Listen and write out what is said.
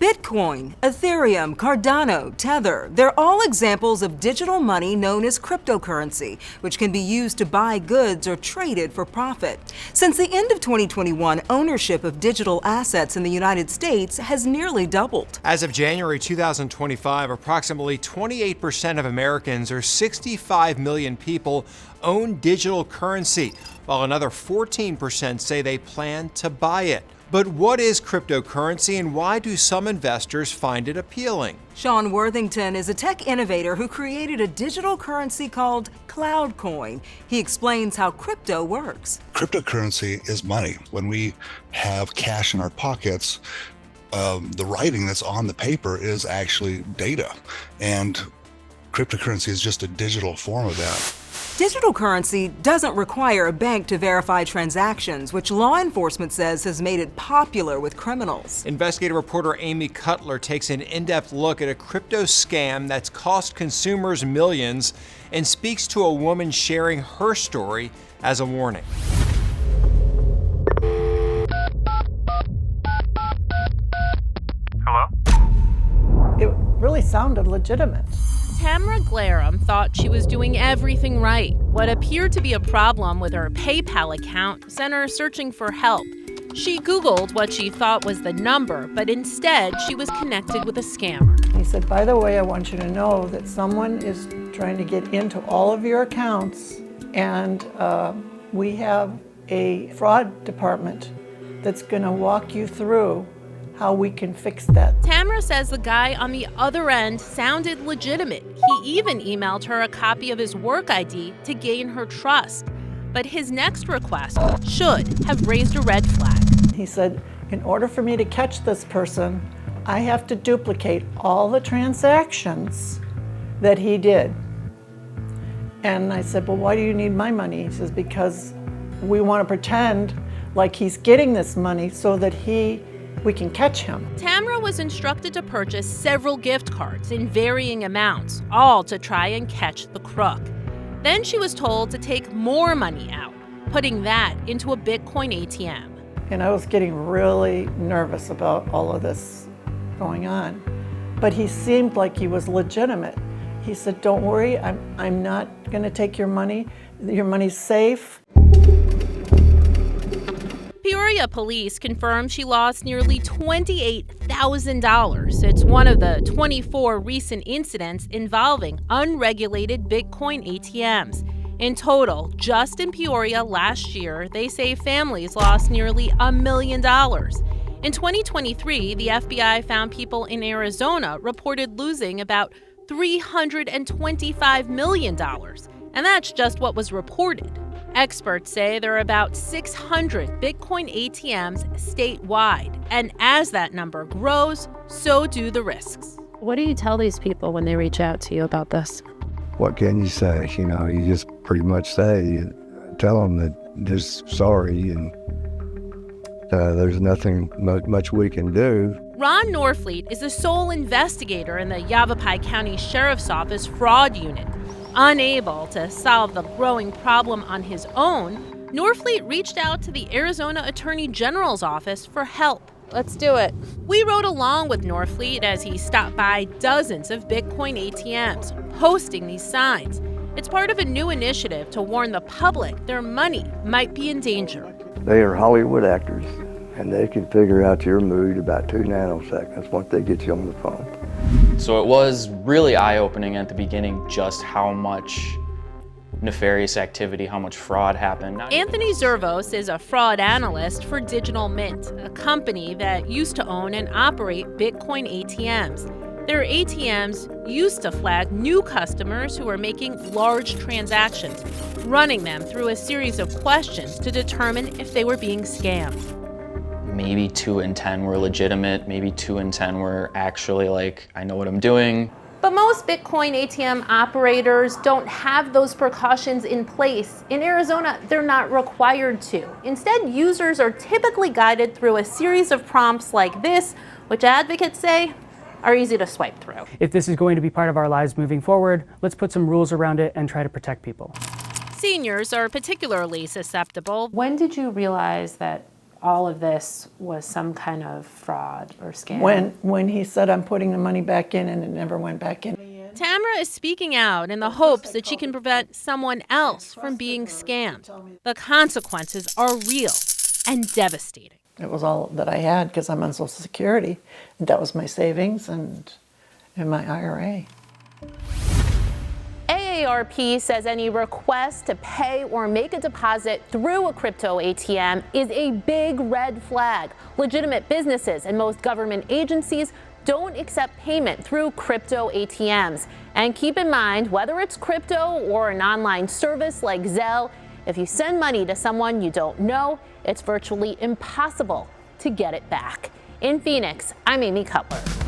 Bitcoin, Ethereum, Cardano, Tether, they're all examples of digital money known as cryptocurrency, which can be used to buy goods or traded for profit. Since the end of 2021, ownership of digital assets in the United States has nearly doubled. As of January 2025, approximately 28% of Americans, or 65 million people, own digital currency, while another 14% say they plan to buy it. But what is cryptocurrency and why do some investors find it appealing? Sean Worthington is a tech innovator who created a digital currency called CloudCoin. He explains how crypto works. Cryptocurrency is money. When we have cash in our pockets, the writing that's on the paper is actually data. And cryptocurrency is just a digital form of that. Digital currency doesn't require a bank to verify transactions, which law enforcement says has made it popular with criminals. Investigative reporter Amy Cutler takes an in-depth look at a crypto scam that's cost consumers millions and speaks to a woman sharing her story as a warning. Hello? It really sounded legitimate. Tamara Glarum thought she was doing everything right. What appeared to be a problem with her PayPal account sent her searching for help. She Googled what she thought was the number, but instead she was connected with a scammer. He said, by the way, I want you to know that someone is trying to get into all of your accounts, and we have a fraud department that's going to walk you through how we can fix that. Tamara says the guy on the other end sounded legitimate. He even emailed her a copy of his work ID to gain her trust. But his next request should have raised a red flag. He said, in order for me to catch this person, I have to duplicate all the transactions that he did. And I said, well, why do you need my money? He says, because we want to pretend like he's getting this money so that we can catch him. Tamara was instructed to purchase several gift cards in varying amounts, all to try and catch the crook. Then she was told to take more money out, putting that into a Bitcoin ATM. And I was getting really nervous about all of this going on. But he seemed like he was legitimate. He said, don't worry, I'm not going to take your money. Your money's safe. Peoria police confirmed she lost nearly $28,000. It's one of the 24 recent incidents involving unregulated Bitcoin ATMs. In total, just in Peoria last year, they say families lost nearly $1 million. In 2023, the FBI found people in Arizona reported losing about $325 million. And that's just what was reported. Experts say there are about 600 Bitcoin ATMs statewide, and as that number grows, so do the risks. What do you tell these people when they reach out to you about this? What can you say? You know, you just pretty much tell them that just sorry and there's nothing much we can do. Ron Norfleet is the sole investigator in the Yavapai County Sheriff's Office fraud unit. Unable to solve the growing problem on his own, Norfleet reached out to the Arizona Attorney General's office for help. Let's do it. We rode along with Norfleet as he stopped by dozens of Bitcoin ATMs, posting these signs. It's part of a new initiative to warn the public their money might be in danger. They are Hollywood actors, and they can figure out your mood about 2 nanoseconds once they get you on the phone. So it was really eye-opening at the beginning just how much nefarious activity, how much fraud happened. Anthony Zervos is a fraud analyst for Digital Mint, a company that used to own and operate Bitcoin ATMs. Their ATMs used to flag new customers who were making large transactions, running them through a series of questions to determine if they were being scammed. Maybe 2 in 10 were legitimate, maybe 2 in 10 were actually like, I know what I'm doing. But most Bitcoin ATM operators don't have those precautions in place. In Arizona, they're not required to. Instead, users are typically guided through a series of prompts like this, which advocates say are easy to swipe through. If this is going to be part of our lives moving forward, let's put some rules around it and try to protect people. Seniors are particularly susceptible. When did you realize that all of this was some kind of fraud or scam. When he said, I'm putting the money back in, and it never went back in. Tamara is speaking out in the hopes that she can prevent someone else from being scammed. The consequences are real and devastating. It was all that I had because I'm on Social Security. And that was my savings and my IRA. AARP says any request to pay or make a deposit through a crypto ATM is a big red flag. Legitimate businesses and most government agencies don't accept payment through crypto ATMs. And keep in mind, whether it's crypto or an online service like Zelle, if you send money to someone you don't know, it's virtually impossible to get it back. In Phoenix, I'm Amy Cutler.